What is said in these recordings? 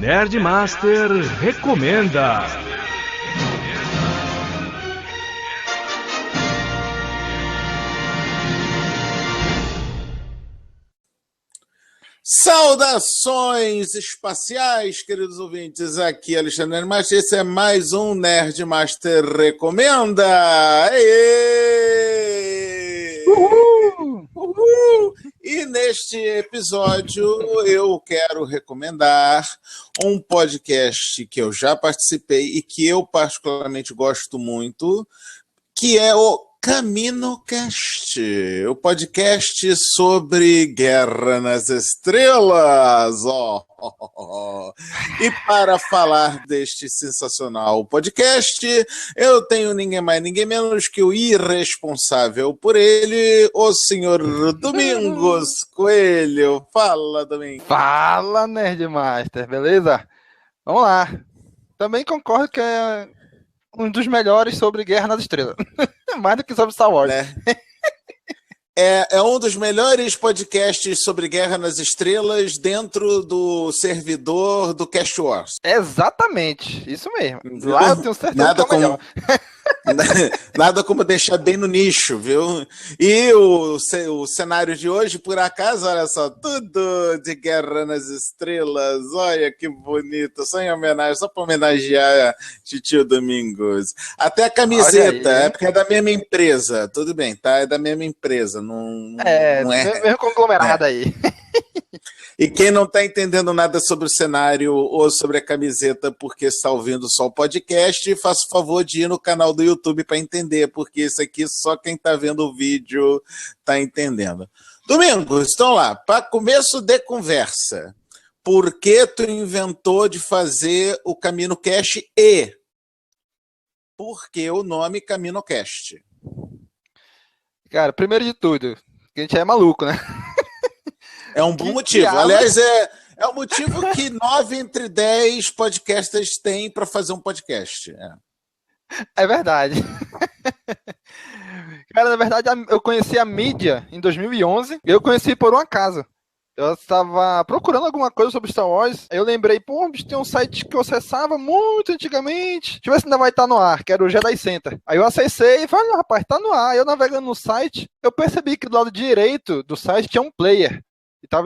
Nerdmaster recomenda. Saudações espaciais, queridos ouvintes, aqui é Alexandre Nerdmaster, esse é mais um Nerdmaster Recomenda! Aê! Uhul! Uhul! E neste episódio eu quero recomendar um podcast que eu já participei e que eu particularmente gosto muito, que é o CaminoCast, o podcast sobre Guerra nas Estrelas. E para falar deste sensacional podcast, eu tenho ninguém mais, ninguém menos que o irresponsável por ele, o senhor Domingos Coelho. Fala, Domingos. Fala, Nerdmaster, beleza? Vamos lá. Também concordo que é um dos melhores sobre Guerra nas Estrelas. Mais do que sobre Star Wars. Né? É um dos melhores podcasts sobre Guerra nas Estrelas dentro do servidor do Cast Wars. Exatamente, isso mesmo. Lá eu tenho certeza que é o melhor. Nada como deixar bem no nicho, viu? E o cenário de hoje, por acaso, olha só, tudo de Guerra nas Estrelas. Olha que bonito, só em homenagem, só para homenagear Titio Domingos. Até a camiseta, é porque é da mesma empresa. Tudo bem, tá? É da mesma empresa. Não é mesmo conglomerado aí. E quem não está entendendo nada sobre o cenário ou sobre a camiseta porque está ouvindo só o podcast, faça o favor de ir no canal do YouTube para entender, porque isso aqui só quem está vendo o vídeo está entendendo. Domingos, então lá, para começo de conversa, por que tu inventou de fazer o CaminoCast e por que o nome CaminoCast? Cara, primeiro de tudo, que a gente é maluco, né? É um bom motivo. Aliás, é o motivo que 9 entre 10 podcasters têm para fazer um podcast. É verdade. Cara, na verdade, eu conheci a mídia em 2011. Eu conheci por um acaso. Eu estava procurando alguma coisa sobre Star Wars. Aí eu lembrei, pô, bicho, tem um site que eu acessava muito antigamente. Deixa eu ver se ainda vai estar no ar, que era o Jedi Center. Aí eu acessei e falei, rapaz, tá no ar. Aí eu navegando no site, eu percebi que do lado direito do site tinha um player. Eu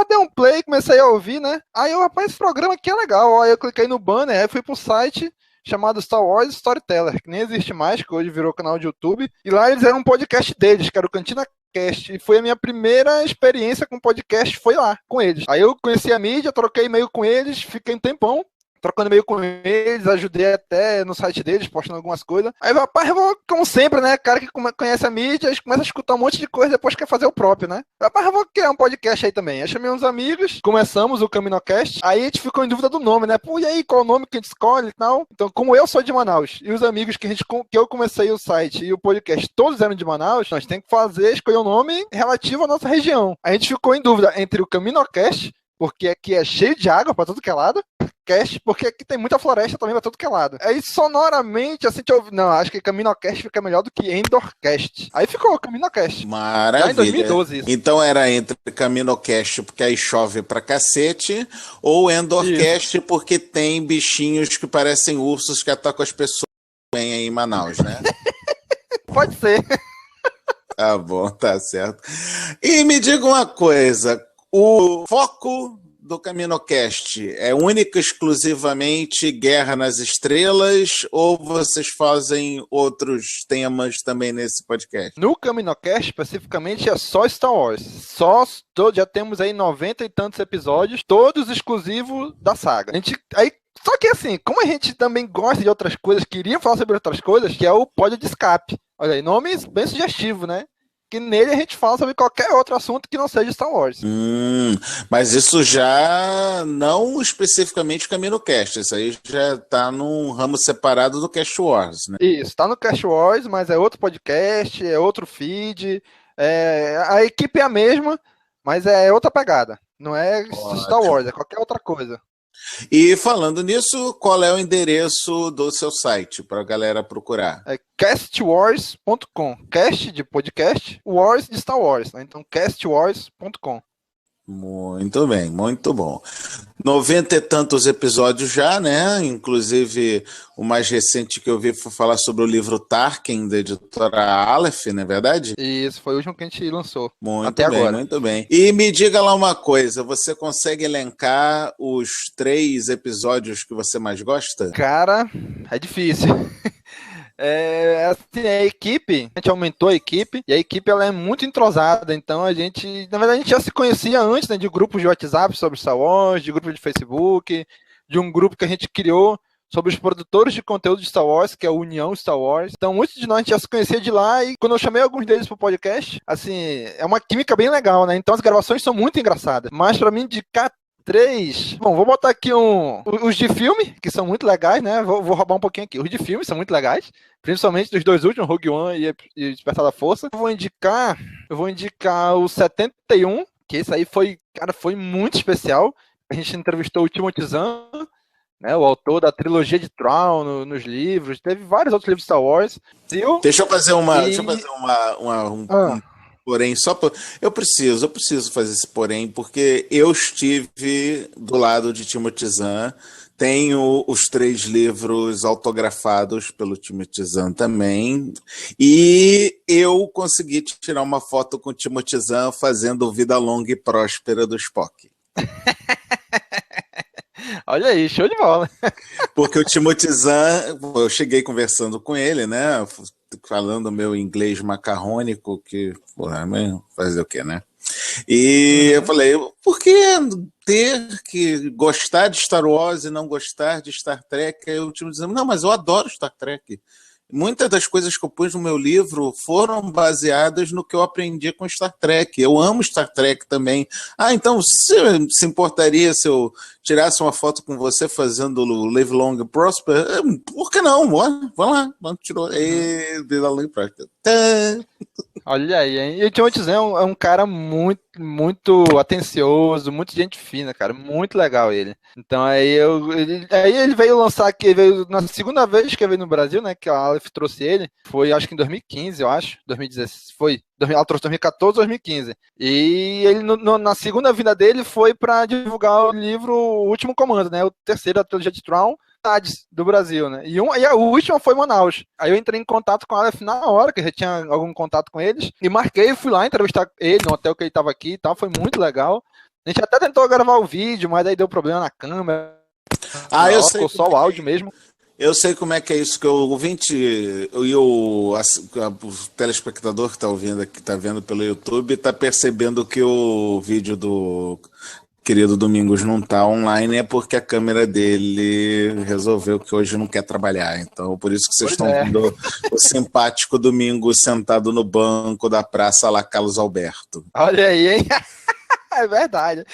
dei um play, comecei a ouvir, né? Aí eu, rapaz, esse programa aqui é legal. Aí eu cliquei no banner, aí fui pro site chamado Star Wars Storyteller, que nem existe mais, que hoje virou canal de YouTube. E lá eles eram um podcast deles, que era o Cantina Cast. E foi a minha primeira experiência com podcast, foi lá, com eles. Aí eu conheci a mídia, troquei e-mail com eles, fiquei um tempão trocando e-mail com eles, ajudei até no site deles, postando algumas coisas. Aí, rapaz, eu vou, como sempre, né? Cara que conhece a mídia, a gente começa a escutar um monte de coisa, depois quer fazer o próprio, né? Rapaz, eu vou criar um podcast aí também. Aí chamei uns amigos, começamos o CaminoCast, aí a gente ficou em dúvida do nome, né? Pô, e aí, qual o nome que a gente escolhe e tal? Então, como eu sou de Manaus, e os amigos que eu comecei o site e o podcast, todos eram de Manaus, nós temos que escolher um nome relativo à nossa região. A gente ficou em dúvida entre o CaminoCast, porque aqui é cheio de água pra tudo que é lado, Cast, porque aqui tem muita floresta também pra tudo que é lado. Aí sonoramente, assim, não, acho que CaminoCast fica melhor do que EndorCast. Aí ficou o CaminoCast. Maravilha. Já em 2012 isso. Então era entre CaminoCast porque aí chove pra cacete, ou EndorCast porque tem bichinhos que parecem ursos que atacam as pessoas bem aí em Manaus, né? Pode ser. Tá bom, tá certo. E me diga uma coisa, o foco do CaminoCast é única e exclusivamente Guerra nas Estrelas ou vocês fazem outros temas também nesse podcast? No CaminoCast, especificamente, é só Star Wars. Já temos aí 90 e tantos episódios, todos exclusivos da saga. Só que assim, como a gente também gosta de outras coisas, queria falar sobre outras coisas, que é o Pod de Escape. Olha aí, nome bem sugestivo, né? Que nele a gente fala sobre qualquer outro assunto que não seja Star Wars. Mas isso já não especificamente o CaminoCast, isso aí já tá num ramo separado do Cast Wars, né? Isso, tá no Cast Wars, mas é outro podcast, é outro feed, a equipe é a mesma, mas é outra pegada. Não é Star Wars, é qualquer outra coisa. E falando nisso, qual é o endereço do seu site para a galera procurar? É castwars.com. Cast de podcast, Wars de Star Wars, né? Então castwars.com. Muito bem, muito bom. 90 e tantos episódios já, né? Inclusive, o mais recente que eu vi foi falar sobre o livro Tarkin, da editora Aleph, não é verdade? E esse foi o último que a gente lançou. Muito Até bem, agora. muito bem. E me diga lá uma coisa, você consegue elencar os 3 episódios que você mais gosta? Cara, é difícil. Assim, a equipe, a gente aumentou a equipe, e a equipe ela é muito entrosada, então na verdade a gente já se conhecia antes, né, de grupos de WhatsApp sobre Star Wars, de grupos de Facebook, de um grupo que a gente criou sobre os produtores de conteúdo de Star Wars, que é a União Star Wars. Então, muitos de nós a gente já se conhecia de lá, e quando eu chamei alguns deles pro podcast, assim, é uma química bem legal, né? Então as gravações são muito engraçadas. Mas pra mim, de cá 3. Bom, vou botar aqui os de filme, que são muito legais, né? Vou roubar um pouquinho aqui. Os de filme são muito legais, principalmente dos 2 últimos, Rogue One e Despertar da Força. Eu vou indicar o 71, que esse aí foi muito especial. A gente entrevistou o Timothy Zahn, né, o autor da trilogia de Thrawn nos livros. Teve vários outros livros de Star Wars. Deixa eu fazer um porém, eu preciso fazer esse porém, porque eu estive do lado de Timothy Zahn, tenho os 3 livros autografados pelo Timothy Zahn também, e eu consegui tirar uma foto com o Timothy Zahn fazendo Vida Longa e Próspera do Spock. Olha aí, show de bola. Porque o Timothy Zahn, eu cheguei conversando com ele, né? Falando meu inglês macarrônico, que, porra, fazer o quê, né? E eu falei, por que ter que gostar de Star Wars e não gostar de Star Trek? Aí o Timothy Zahn, não, mas eu adoro Star Trek. Muitas das coisas que eu pus no meu livro foram baseadas no que eu aprendi com Star Trek. Eu amo Star Trek também. Ah, então você se importaria se eu tirasse uma foto com você fazendo o Live Long and Prosper? Por que não? Vamos lá. Vamos tirar. Live Long and Prosper. Olha aí, hein? E o Timothy Zahn é um cara muito, muito atencioso, muito gente fina, cara. Muito legal ele. Então aí ele veio lançar aqui, veio na segunda vez que ele veio no Brasil, né? Que a Aleph trouxe ele. Foi acho que em 2015, eu acho. 2016. Ela trouxe 2014, 2015. E ele, na segunda vinda dele, foi para divulgar o livro O Último Comando, né? O terceiro da trilogia de Thrawn do Brasil, né? E a última foi em Manaus. Aí eu entrei em contato com a Aleph na hora, que eu já tinha algum contato com eles, e marquei, fui lá entrevistar ele no hotel que ele estava aqui e tal, foi muito legal. A gente até tentou gravar o vídeo, mas aí deu problema na câmera. Eu sei. Ficou só o áudio mesmo. Eu sei como é que é isso, que o ouvinte e o telespectador que está ouvindo aqui, está vendo pelo YouTube, está percebendo que o vídeo do querido Domingos não está online, é porque a câmera dele resolveu que hoje não quer trabalhar. Então, por isso que vocês estão vendo o simpático Domingos sentado no banco da Praça lá Carlos Alberto. Olha aí, hein? É verdade.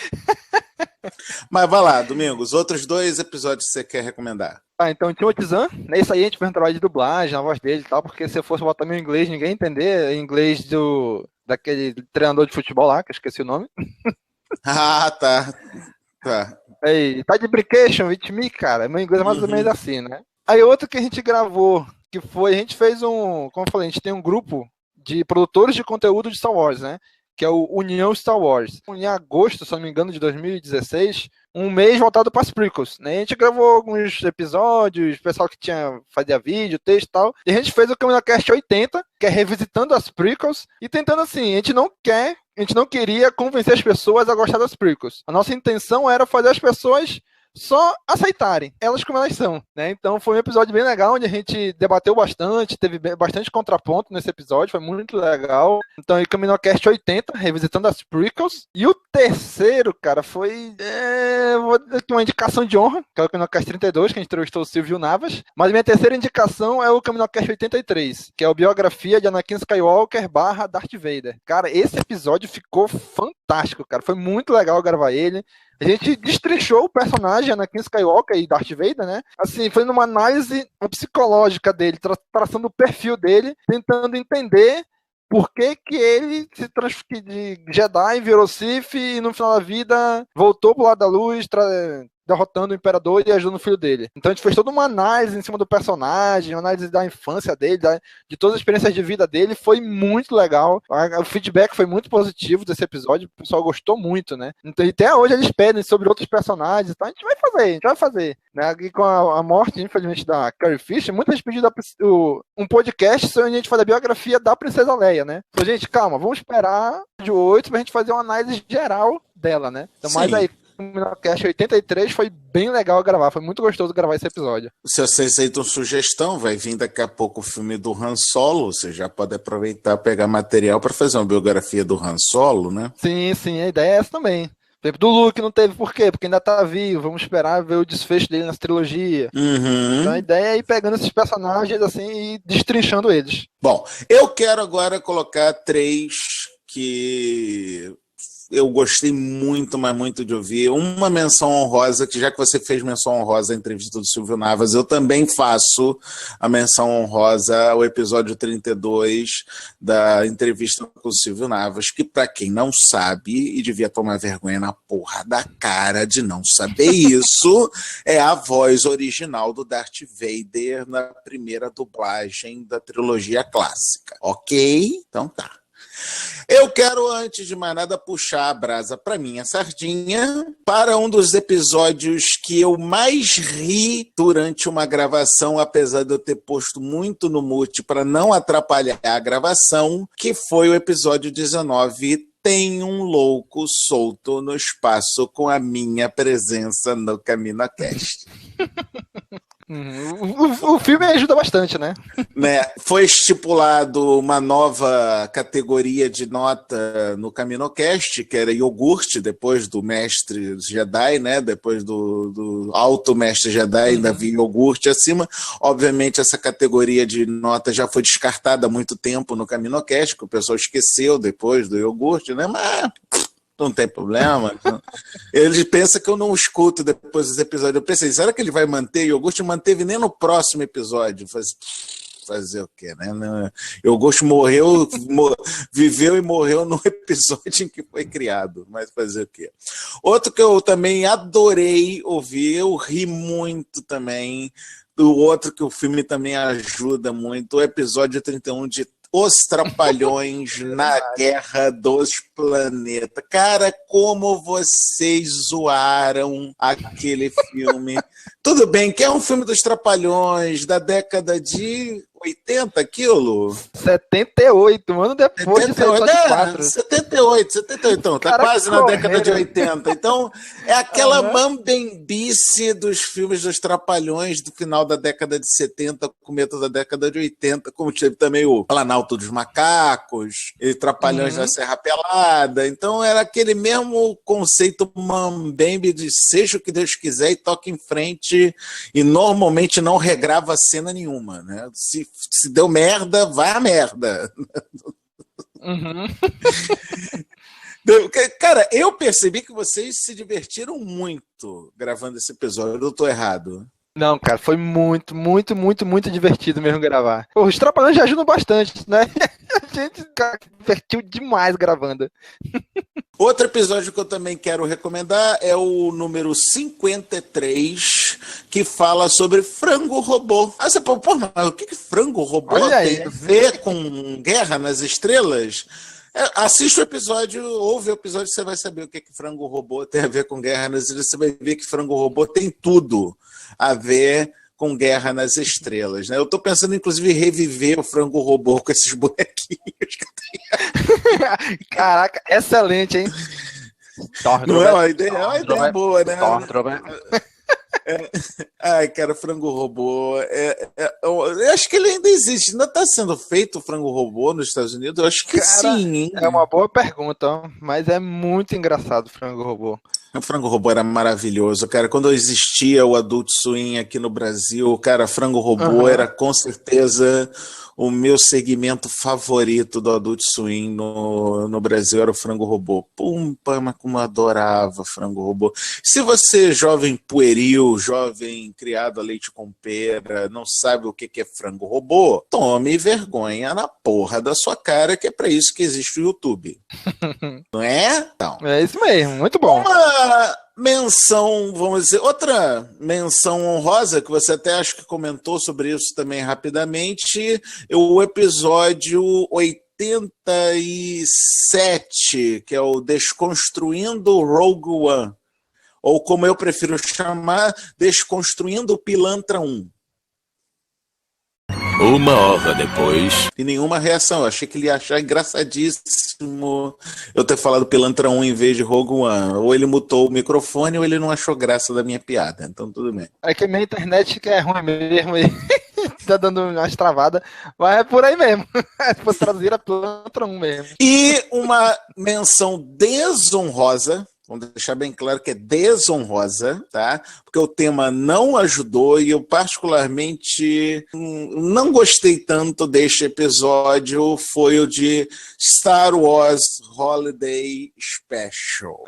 Mas vai lá, Domingos, outros 2 episódios que você quer recomendar? Então, Timothy Zahn, nesse aí a gente fez um trabalho de dublagem, na voz dele e tal, porque se eu fosse botar meu inglês, ninguém ia entender, inglês daquele treinador de futebol lá, que eu esqueci o nome. Tá. Aí, tá de brincation with me, cara. Meu inglês é mais ou menos assim, né? Aí outro que a gente gravou, a gente fez como eu falei, a gente tem um grupo de produtores de conteúdo de Star Wars, né? Que é o União Star Wars. Em agosto, se não me engano, de 2016, um mês voltado para as prequels, né? A gente gravou alguns episódios, pessoal que fazia vídeo, texto e tal, e a gente fez o CaminoCast 80, que é revisitando as prequels, e tentando assim, a gente não queria convencer as pessoas a gostar das prequels. A nossa intenção era fazer as pessoas só aceitarem elas como elas são, né? Então foi um episódio bem legal, onde a gente debateu bastante, teve bastante contraponto nesse episódio, foi muito legal. Então, o CaminoCast 80, revisitando as prequels. E o terceiro, cara, foi uma indicação de honra, que é o CaminoCast 32, que a gente entrevistou o Silvio Navas. Mas minha terceira indicação é o CaminoCast 83, que é a biografia de Anakin Skywalker / Darth Vader. Cara, esse episódio ficou fantástico, cara. Foi muito legal gravar ele. A gente destrinchou o personagem Anakin Skywalker e Darth Vader, né? Assim, fazendo uma análise psicológica dele, traçando o perfil dele, tentando entender por que ele se transformou de Jedi, virou Sith e no final da vida voltou pro lado da luz, derrotando o Imperador e ajudando o filho dele. Então a gente fez toda uma análise em cima do personagem, uma análise da infância dele, de todas as experiências de vida dele, foi muito legal. O feedback foi muito positivo desse episódio, o pessoal gostou muito, né? Então, e até hoje eles pedem sobre outros personagens, então a gente vai fazer. Né? E com a morte, infelizmente, da Carrie Fisher, muita gente pediu um podcast onde a gente faz a biografia da Princesa Leia, né? Então, gente, calma, vamos esperar de 8 pra gente fazer uma análise geral dela, né? Então, mas aí, o Minocast 83 foi bem legal gravar, foi muito gostoso gravar esse episódio. Se vocês aceitam sugestão, vai vir daqui a pouco o filme do Han Solo, você já pode aproveitar, pegar material para fazer uma biografia do Han Solo, né? Sim, a ideia é essa também. Por exemplo, do Luke não teve por quê? Porque ainda tá vivo, vamos esperar ver o desfecho dele nessa trilogia. Então a ideia é ir pegando esses personagens assim e destrinchando eles. Bom, eu quero agora colocar 3 que eu gostei muito, mas muito de ouvir. Uma menção honrosa, que já que você fez menção honrosa à entrevista do Silvio Navas, eu também faço a menção honrosa ao episódio 32 da entrevista com o Silvio Navas, que para quem não sabe, e devia tomar vergonha na porra da cara de não saber isso, é a voz original do Darth Vader na primeira dublagem da trilogia clássica. Ok? Então tá. Eu quero, antes de mais nada, puxar a brasa para minha sardinha para um dos episódios que eu mais ri durante uma gravação, apesar de eu ter posto muito no mute para não atrapalhar a gravação, que foi o episódio 19, Tem um Louco Solto no Espaço, com a minha presença no CaminoCast. O filme ajuda bastante, né? Foi estipulado uma nova categoria de nota no CaminoCast, que era iogurte, depois do Mestre Jedi, né? Depois do Alto Mestre Jedi, ainda havia iogurte acima. Obviamente, essa categoria de nota já foi descartada há muito tempo no CaminoCast, que o pessoal esqueceu depois do iogurte, né? Mas não tem problema. Ele pensa que eu não escuto depois dos episódios. Eu pensei, será que ele vai manter? Iogurte manteve nem no próximo episódio. Fazer o quê, né? Iogurte viveu e morreu no episódio em que foi criado. Mas fazer o quê? Outro que eu também adorei ouvir, eu ri muito também. O outro que o filme também ajuda muito, o episódio 31 de Os Trapalhões na Guerra dos Planetas. Cara, como vocês zoaram aquele filme. Tudo bem que é um filme dos Trapalhões da década de 80, aquilo? 78, um ano depois de 74. 78, então, tá quase na década de 80. Então, é aquela mambembice dos filmes dos Trapalhões do final da década de 70, começo da década de 80, como teve também o Planalto dos Macacos, e Trapalhões na Serra Pelada. Então, era aquele mesmo conceito mambembe de seja o que Deus quiser e toque em frente, e normalmente não regrava cena nenhuma, né? Se deu merda, vai a merda. Cara, eu percebi que vocês se divertiram muito gravando esse episódio. Eu tô errado? Não, cara, foi muito divertido mesmo gravar. Os Trapalhões já ajudam bastante, né? A gente se divertiu demais gravando. Outro episódio que eu também quero recomendar é o número 53, que fala sobre frango robô. Ah, você pô, mas o que frango robô tem a ver com Guerra nas Estrelas? Assiste o episódio, ouve o episódio, você vai saber o que frango robô tem a ver com Guerra nas Estrelas. Você vai ver que frango robô tem tudo a ver com Guerra nas Estrelas, né? Eu tô pensando, inclusive, em reviver o frango robô com esses bonequinhos que eu tenho. Caraca, excelente, hein? Não é uma ideia boa, né? Ai, cara, frango robô. Eu acho que ele ainda existe. Ainda está sendo feito o frango robô nos Estados Unidos? Eu acho que cara, sim. Hein? É uma boa pergunta, mas é muito engraçado o frango robô. O frango robô era maravilhoso, cara. Quando existia o Adult Swim aqui no Brasil, cara, frango robô era com certeza o meu segmento favorito do Adult Swim no Brasil, era o frango robô. Pumpa, mas como eu adorava frango robô. Se você, jovem pueril, jovem criado a leite com pera, não sabe o que é frango robô, tome vergonha na porra da sua cara, que é pra isso que existe o YouTube. Não é? Então. É isso mesmo, muito bom. menção, vamos dizer, outra menção honrosa, que você até acho que comentou sobre isso também rapidamente, é o episódio 87, que é o Desconstruindo Rogue One, ou como eu prefiro chamar, Desconstruindo Pilantra 1. Uma hora depois. E nenhuma reação. Eu achei que ele ia achar engraçadíssimo eu ter falado Pilantra 1 em vez de Rogue One. Ou ele mutou o microfone ou ele não achou graça da minha piada. Então tudo bem. É que minha internet que é ruim mesmo e tá dando umas travadas, mas é por aí mesmo. Se fosse traduzir a Pilantra 1 mesmo. E uma menção desonrosa. Vamos deixar bem claro que é desonrosa, tá? Porque o tema não ajudou e eu particularmente não gostei tanto deste episódio, foi o de Star Wars Holiday Special.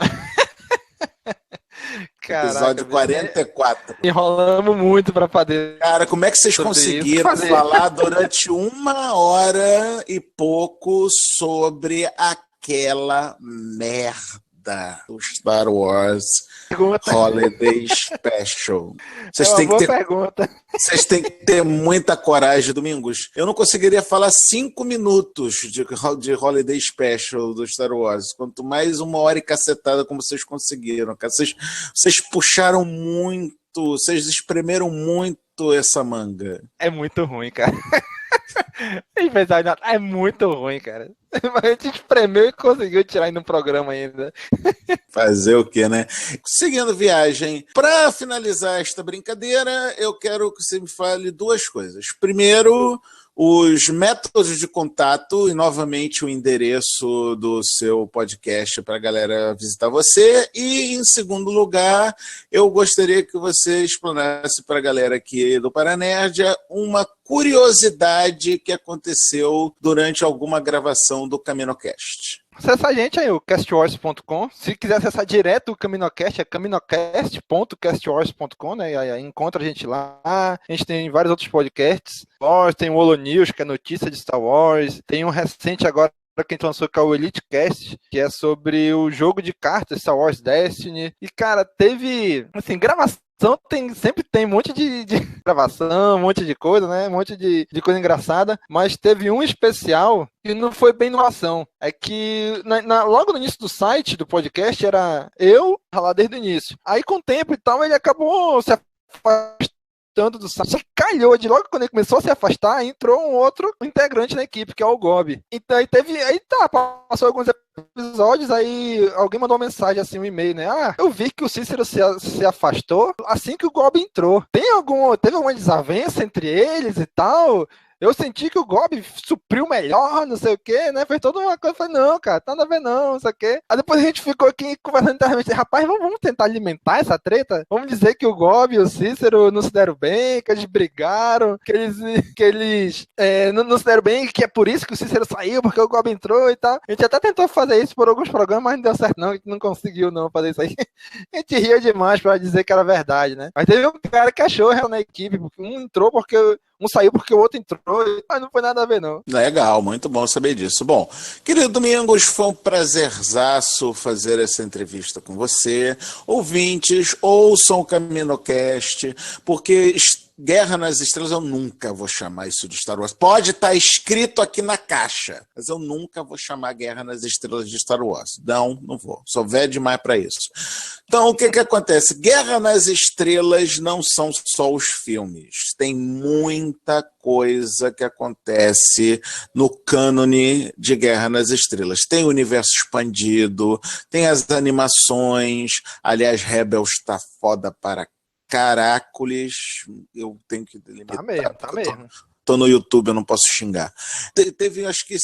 Caraca, episódio 44. Enrolamos muito pra fazer. Cara, como é que vocês conseguiram falar durante 1 hora e pouco sobre aquela merda do Star Wars Holiday Special? Vocês têm que ter muita coragem, Domingos. Eu não conseguiria falar 5 minutos de Holiday Special do Star Wars, quanto mais 1 hora e cacetada como vocês conseguiram. Vocês puxaram muito, vocês espremeram muito essa manga. É muito ruim, cara. É muito ruim, cara. Mas a gente espremeu e conseguiu tirar aí no programa ainda. Fazer o quê, né? Seguindo viagem, para finalizar esta brincadeira, eu quero que você me fale 2 coisas. Primeiro, os métodos de contato e, novamente, o endereço do seu podcast para a galera visitar você. E, em segundo lugar, eu gostaria que você explanasse para a galera aqui do Paranerdia uma curiosidade que aconteceu durante alguma gravação do CaminoCast. Acesse a gente aí, o castwars.com. Se quiser acessar direto o CaminoCast, é caminocast.castwars.com, né? Aí encontra a gente lá. A gente tem vários outros podcasts. Tem o Holo News, que é notícia de Star Wars. Tem um recente agora que a gente lançou, que é o EliteCast, que é sobre o jogo de cartas Star Wars Destiny. E, cara, teve, assim, gravação. Sempre tem um monte de gravação, um monte de coisa, né? Um monte de coisa engraçada. Mas teve um especial que não foi bem inovação. É que logo no início do site, do podcast, era eu lá desde o início. Aí com o tempo e tal, ele acabou se afastando do site. Só que calhou de logo quando ele começou a se afastar, entrou um outro integrante na equipe, que é o Gob. Então passou alguns episódios, aí alguém mandou uma mensagem, assim, um e-mail, né? Eu vi que o Cícero se afastou assim que o Gob entrou. Teve alguma desavença entre eles e tal? Eu senti que o Gob supriu melhor, não sei o que, né? Fez toda uma coisa. Eu falei, não, cara, nada a ver não, não sei o que. Aí depois a gente ficou aqui conversando internamente. Rapaz, vamos tentar alimentar essa treta? Vamos dizer que o Gob e o Cícero não se deram bem, que eles brigaram, que eles não se deram bem, que é por isso que o Cícero saiu, porque o Gob entrou e tal. A gente até tentou fazer isso por alguns programas, mas não deu certo não, a gente não conseguiu não fazer isso aí. A gente ria demais pra dizer que era verdade, né? Mas teve um cara que achou na equipe, um entrou porque... Um saiu porque o outro entrou, mas não foi nada a ver, não. Legal, muito bom saber disso. Bom, querido Domingos, foi um prazerzaço fazer essa entrevista com você. Ouvintes, ouçam o CaminoCast, porque Guerra nas Estrelas eu nunca vou chamar isso de Star Wars. Pode estar escrito aqui na caixa, mas eu nunca vou chamar Guerra nas Estrelas de Star Wars. Não vou. Sou velho demais para isso. Então, o que acontece? Guerra nas Estrelas não são só os filmes. Tem muita coisa que acontece no cânone de Guerra nas Estrelas. Tem o universo expandido, tem as animações. Aliás, Rebels tá foda para caracoles. Eu tenho que limitar. Tá mesmo. Tô no YouTube, eu não posso xingar. Teve, acho que,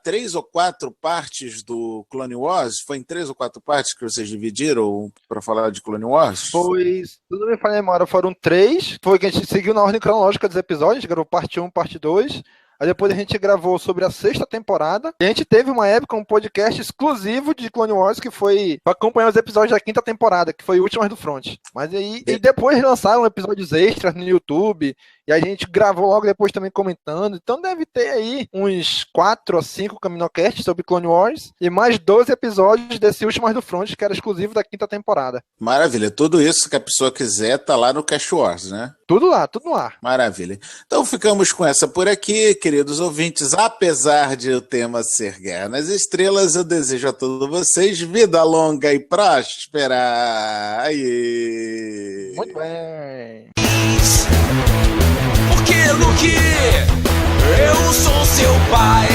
3 ou 4 partes do Clone Wars. Foi em 3 ou 4 partes que vocês dividiram para falar de Clone Wars? Foi, tudo me falha a memória, foram 3. Foi que a gente seguiu na ordem cronológica dos episódios. A gente gravou parte 1, parte 2. Aí depois a gente gravou sobre a 6ª temporada. E a gente teve uma época, um podcast exclusivo de Clone Wars, que foi pra acompanhar os episódios da 5ª temporada, que foi Últimas do Front. Mas aí e depois lançaram episódios extras no YouTube. E a gente gravou logo depois também comentando. Então deve ter aí uns 4 ou 5 Caminocasts sobre Clone Wars e mais 12 episódios desse Últimas do Front, que era exclusivo da 5ª temporada. Maravilha. Tudo isso que a pessoa quiser tá lá no Cast Wars, né? Tudo lá, tudo no ar. Maravilha. Então ficamos com essa por aqui, queridos ouvintes. Apesar de o tema ser Guerra nas Estrelas, eu desejo a todos vocês vida longa e próspera. Aê. Muito bem. Porque, Luke, eu sou seu pai.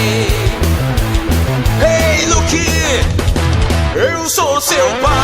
Ei, Luke, eu sou seu pai.